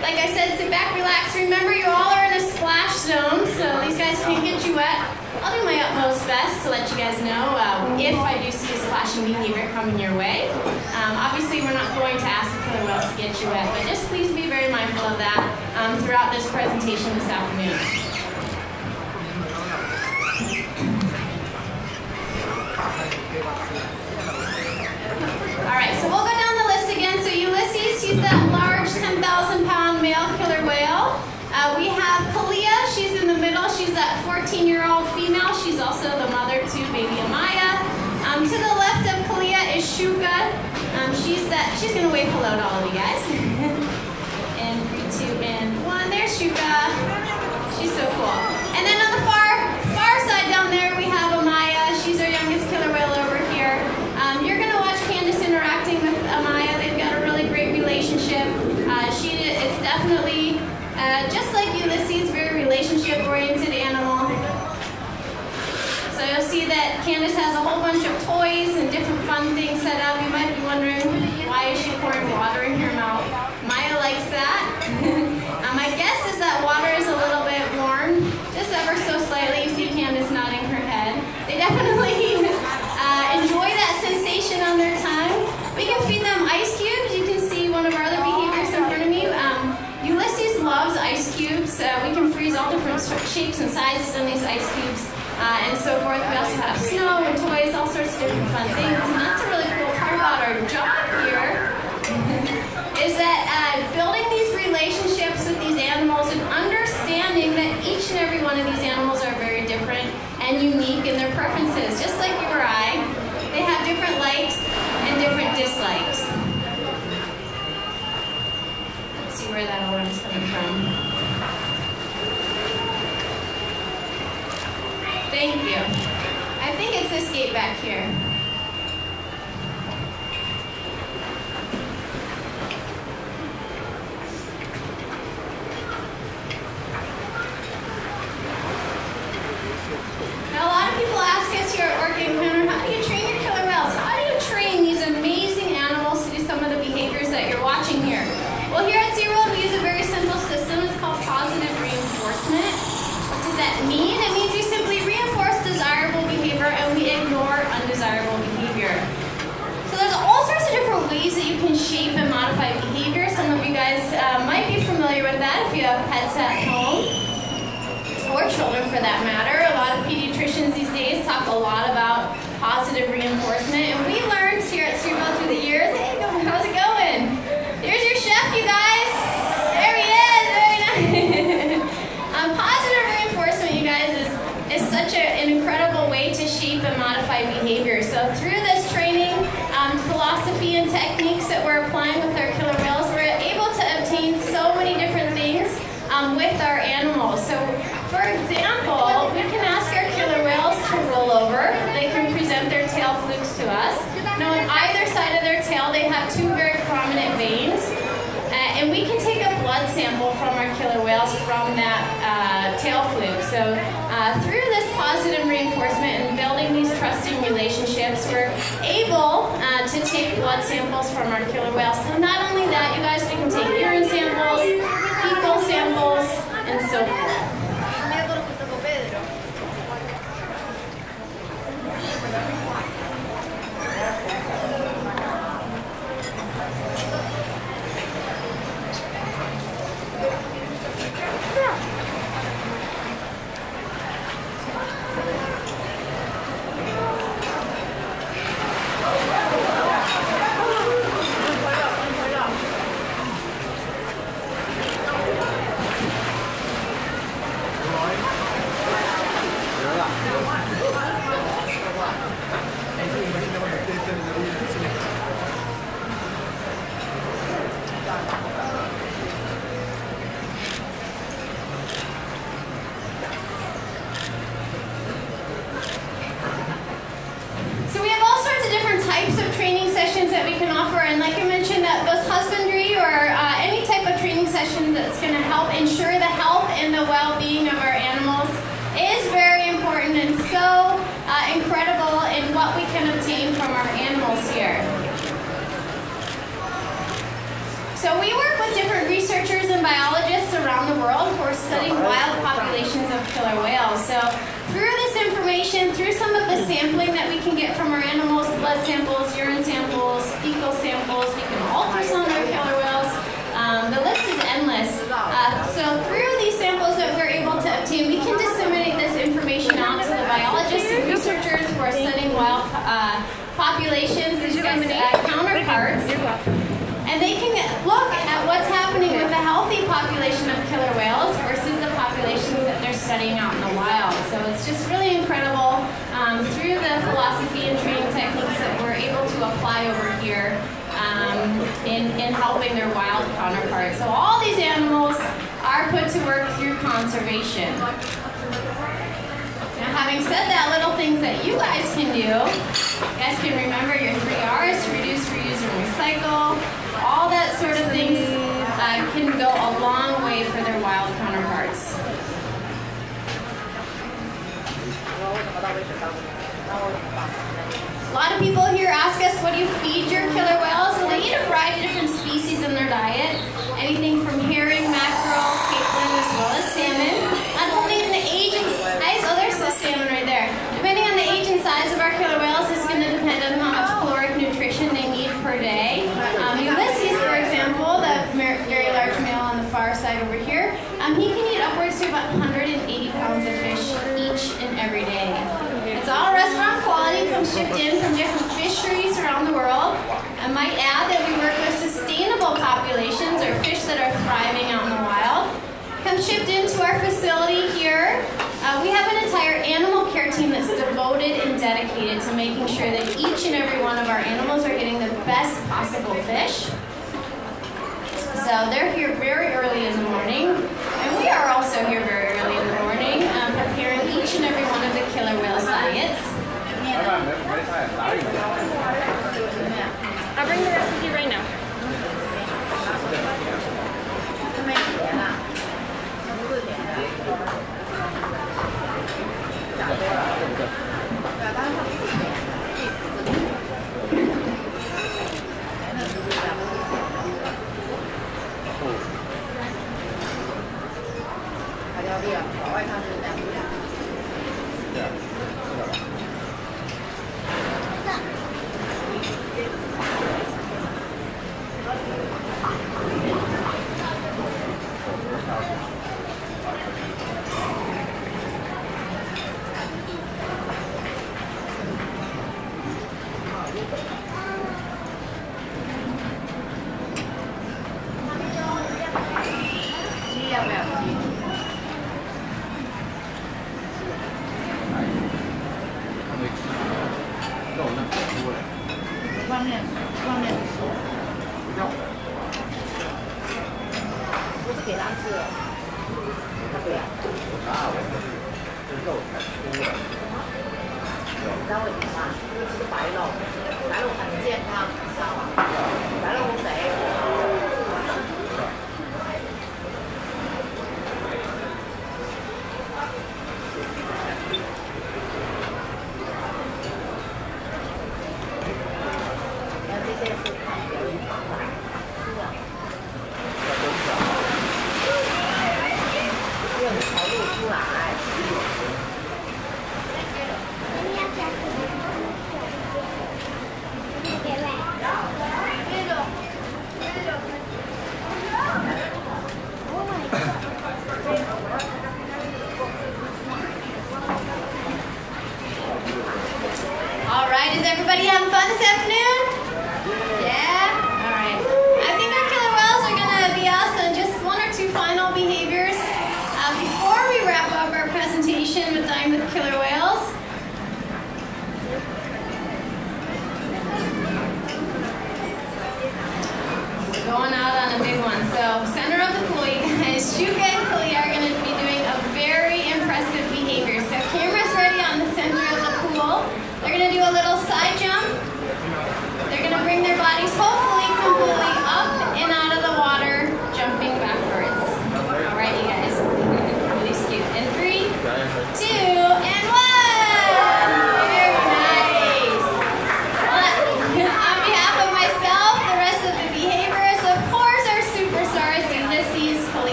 Like I said, sit back, relax. Remember, you all are in a splash zone, so these guys can't get you wet. I'll do my utmost best to let you guys know if I do see a splashing behavior coming your way. Obviously, we're not going to ask the killer whales to get you wet, but just please be very mindful of that throughout this presentation this afternoon. All right, so we'll go down the list again. So Ulises, he's that large 10,000-pound male killer whale. We have Kalia, she's in the middle. She's that 14-year-old female. She's also the mother to baby Amaya. To the left of Kalia is Shouka. She's gonna wave hello to all of you guys. And 3, 2, and 1. There's Shouka. She's so cool. And then on the far side down there, we have Amaya. She's our youngest killer whale over here. You're gonna watch Candace interacting with Amaya. They've got a really great relationship. She is definitely, just like Ulises, very relationship-oriented animal. So you'll see that Candace has a whole bunch of toys and different fun things set up. You might be wondering, why is she pouring water in her mouth? Maya likes that. My guess is that water is a little bit warm, just ever so slightly. You see Candace nodding her head. They definitely enjoy that sensation on their tongue. We can feed them ice cubes. You can see one of our other behaviors in front of me. Ulises loves ice cubes. We can freeze all different shapes and sizes in these ice cubes and so forth. We also have snow and toys, all sorts of different fun things. And that's a really cool part about our job here is that building these relationships with these animals and understanding that each and every one of these animals are very different and unique in their preferences. Just like you or I, they have different likes and different dislikes. Let's see where that alarm is coming from. Thank you. I think it's this gate back here. Now, a lot of people ask us here at Orca Encounter, how do you train your killer whales? How do you train these amazing animals to do some of the behaviors that you're watching here? Well, here at Seaworld, we use a very simple system. It's called positive reinforcement. What does that mean? It means we simply reinforce desirable behavior and we ignore undesirable behavior. So there's all sorts of different ways that you can shape and modify behavior. Some of you guys might be familiar with that if you have pets at home, or children for that matter. A lot of pediatricians these days talk a lot about positive reinforcement, and we learned here at Seaworld through the years. Hey, how's it going? There's your chef, you guys. There he is. Very nice. Positive reinforcement, you guys, is such an incredible way to shape and modify behavior. So through this training, philosophy and techniques that we're applying with our killer whales, we're able to obtain so many different things with our animals. So for example, we can ask our killer whales to roll over. They can present their tail flukes to us. Now on either side of their tail, they have 2 very prominent veins. And we can take a blood sample from our killer whales from that tail fluke. So through this positive reinforcement and building these trusting relationships, we're able to take blood samples from our killer whales. So not only that, you guys, we can take urine samples, fecal samples, and so forth. That's going to help ensure the health and the well-being of our animals is very important and so incredible in what we can obtain from our animals here. So we work with different research researchers and biologists around the world who are studying wild populations of killer whales. So through this information, through some of the sampling that we can get from our animals, blood samples, urine samples, fecal samples, we can ultrasound our killer whales. The list is endless. So through these samples that we're able to obtain, we can disseminate this information out to the biologists and researchers who are studying wild populations, these guys' counterparts. And they can look at what's happening with the healthy population of killer whales versus the populations that they're studying out in the wild. So it's just really incredible through the philosophy and training techniques that we're able to apply over here in helping their wild counterparts. So all these animals are put to work through conservation. Now, having said that, little things that you guys can do, you guys can remember your 3 R's: reduce, reuse, and recycle. All that sort of things can go a long way for their wild counterparts. A lot of people here ask us, what do you feed your killer whales? Well, they eat a variety of different species in their diet. Anything from herring, mackerel, capelin, as well as salmon. Not only in the age and size, oh, there's the salmon right there. Depending on the age and size of our killer whales, it's going to depend on how much caloric nutrition they need per day. Ulises, for example, the very large male on the far side over here, he can eat upwards to about 180 pounds of fish each and every day. It's all restaurant quality, comes shipped in from different fisheries around the world. I might add that we work with sustainable populations, or fish that are thriving out in the wild. Comes shipped into our facility here. We have an entire animal care team that's devoted and dedicated to making sure that each and every one of our animals are getting the best possible fish. So they're here very early in the morning, and we are also here very early in the morning, preparing each and every one of the killer whales' diets. I'll bring the recipe right now.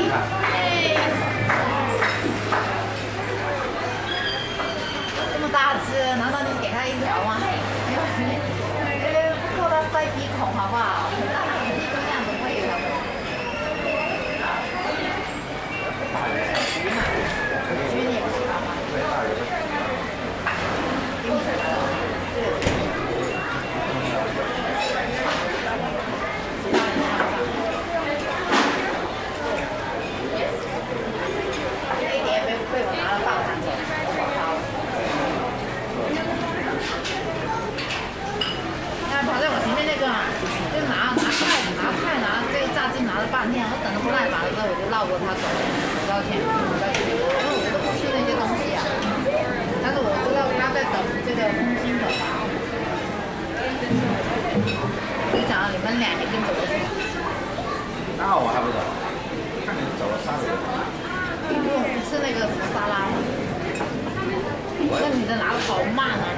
这么大只，难道你给它一条吗？不够它塞鼻孔好不好？肯定这样子会有的。鱼你也不喜欢吗？被我拿了棒子走，我包。那跑在我前面那个啊，就拿这个炸鸡拿了半天，我等得不耐烦了之后，我就绕过他走了，走到前面，因为我都不吃那些东西啊。但是我知道他在等这个空心粉嘛。你想你们俩也跟走过去？那我还不走，看你走了3个人。因为我不吃那个什么沙拉嘛，那女的拿的好慢啊！